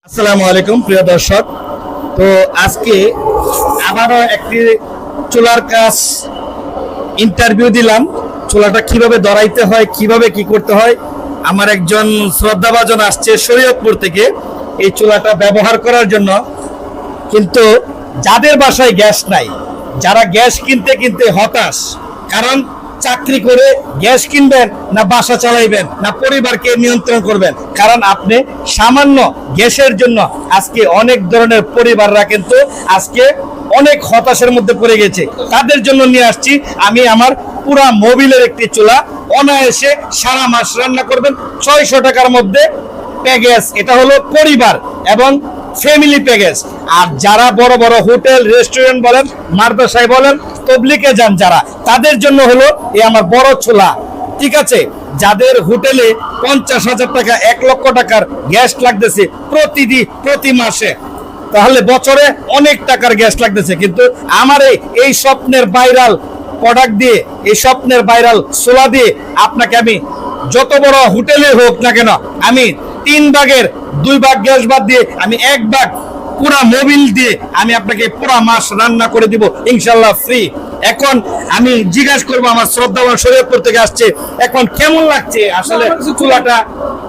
আসসালামু আলাইকুম প্রিয় দর্শক। তো আজকে আবারও একটি চুলার কাজ ইন্টারভিউ দিলাম। চুলাটা কিভাবে ধরাইতে হয়, কিভাবে কি করতে হয়, আমার একজন শ্রদ্ধাভাজন আসছে শরীয়তপুর থেকে এই চুলাটা ব্যবহার করার জন্য। কিন্তু যাদের বাসায় গ্যাস নাই, যারা গ্যাস কিনতে কিনতে হতাশ, কারণ চাকরি করে গ্যাস কিনবেন না বাসা চালাইবেন না পরিবারকে নিয়ন্ত্রণ করবেন, কারণ আপনি সামান্য গ্যাসের জন্য আজকে অনেক ধরনের পরিবাররা কিন্তু আজকে অনেক হতাশের মধ্যে পড়ে গেছে। তাদের জন্য নিয়ে আসছি আমি আমার পুরা মোবিলের একটি চুলা। অনায়াসে সারা মাস রান্না করবেন 600 টাকার মধ্যে প্যাকেজ। এটা হলো পরিবার এবং ফ্যামিলি প্যাকেজ। আর যারা বড় বড় হোটেল রেস্টুরেন্ট বলেন, মাদ্রাসায় বলেন, তবলিগে যান যারা, তাদের জন্য হলো এই আমার বড় চুলা। ঠিক আছে, যাদের হোটেলে 50,000 টাকা 1 লক্ষ টাকার গ্যাস লাগতেছে প্রতি মাসে, তাহলে বছরে অনেক টাকার গ্যাস লাগতেছে। কিন্তু আমার এই স্বপ্নের ভাইরাল প্রোডাক্ট দিয়ে, এই স্বপ্নের ভাইরাল চুলা দিয়ে আপনাকে আমি যত বড় হোটেলে হোক না কেন, আমি 3 ভাগের 2 ভাগ গ্যাস বাদ দিয়ে আমি 1 ভাগ পুরা মোবিল দিয়ে আমি আপনাকে পুরা মাস রান্না করে দিব ইনশাল্লাহ ফ্রি। এখন আমি জিজ্ঞাসা করবো আমার শ্রদ্ধাবান শরীয়তপুর থেকে আসছে, এখন কেমন লাগছে আসলে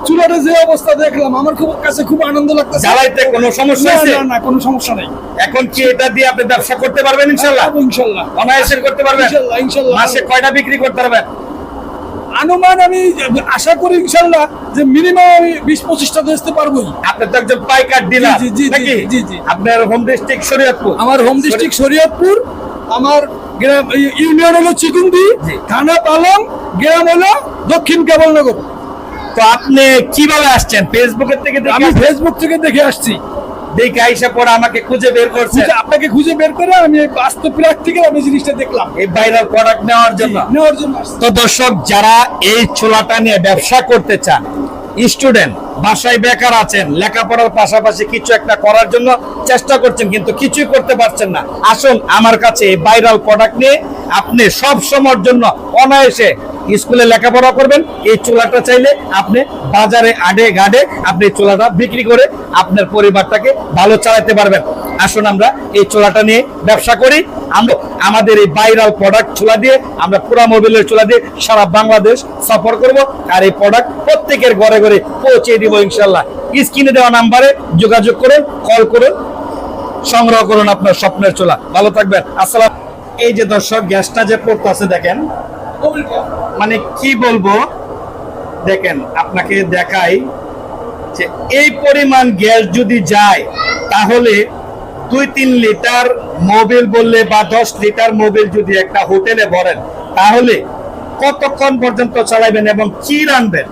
চুলাটা যে অবস্থা দেখলাম আমার কাছে খুব আনন্দ লাগতেছে। জ্বালাইতে কোনো সমস্যা আছে? না, কোনো সমস্যা নেই। এখন কি এটা দিয়ে আপনি ব্যবসা করতে পারবেন ইনশাল্লাহ? ইনশাল্লাহ অনায়াসে করতে পারবেন ইনশাল্লাহ। মাসে কয়টা বিক্রি করতে পারবেন? অনুমান আমি আশা করি ইনশাল্লাহ যে মিনিমাম আমি 20-25টা বেচতে পারবোই। আপনি তো একজন পাইকার ডিলার নাকি? জি। আপনার হোম ডিস্ট্রিক্ট শরীয়তপুর? আমার হোম ডিস্ট্রিক্ট শরীয়তপুর, আমার গ্রাম ইউনিয়ন হলো চিকুন্দি, থানা পালং, গ্রাম হলো দক্ষিণ কেবলনগর। তো আপনি কিভাবে আসছেন? ফেসবুকের থেকে দেখে আমি ফেসবুক থেকে দেখে আসছি। দেখে আইসা পরে আমাকে খুঁজে বের করছে, আপনাকে খুঁজে বের করে আমি বাস্তব প্র্যাকটিক্যাল আমি জিনিসটা দেখলাম এই ভাইরাল প্রোডাক্ট নেওয়ার জন্য। আসছি। তো দর্শক, যারা এই চুলাটা নিয়ে ব্যবসা করতে চান, স্টুডেন্ট, বাসায় বেকার আছেন, লেখাপড়ার পাশাপাশি কিছু একটা করার জন্য চেষ্টা করছেন কিন্তু কিছুই করতে পারছেন না, আসুন আমার কাছে এই ভাইরাল প্রোডাক্ট নিয়ে আপনি সব সময়ের জন্য অনায়াসে স্কুলে লেখাপড়া করবেন। এই চুলাটা চাইলে আপনি বাজারে আডে গাডে আপনি চুলাটা বিক্রি করে আপনার পরিবারটাকে ভালো চালাতে পারবেন। আসুন আমরা এই চুলাটা নিয়ে ব্যবসা করি। আমরা আমাদের এই ভাইরাল প্রোডাক্ট চুলা দিয়ে আমরা পুরা মোবিলের চুলা দিয়ে সারা বাংলাদেশ সফর করব, আর এই প্রোডাক্ট প্রত্যেকের ঘরে ঘরে পৌঁছে দিব ইনশাল্লাহ। স্ক্রিনে দেওয়া নাম্বারে যোগাযোগ করুন, কল করুন, সংগ্রহ করুন আপনার স্বপ্নের চুলা। ভালো থাকবেন, আসসালাম। এই যে দর্শক, গ্যাসটা যে পড়তেছে দেখেন, মানে কি বলবো, দেখেন আপনাকে দেখাই যে এই পরিমাণ গ্যাস যদি যায় তাহলে 2-3 লিটার মোবিল বললে বা 10 লিটার মোবিল যদি একটা হোটেলে ভরেন তাহলে কতক্ষণ পর্যন্ত চালাবেন এবং কি রানবেন।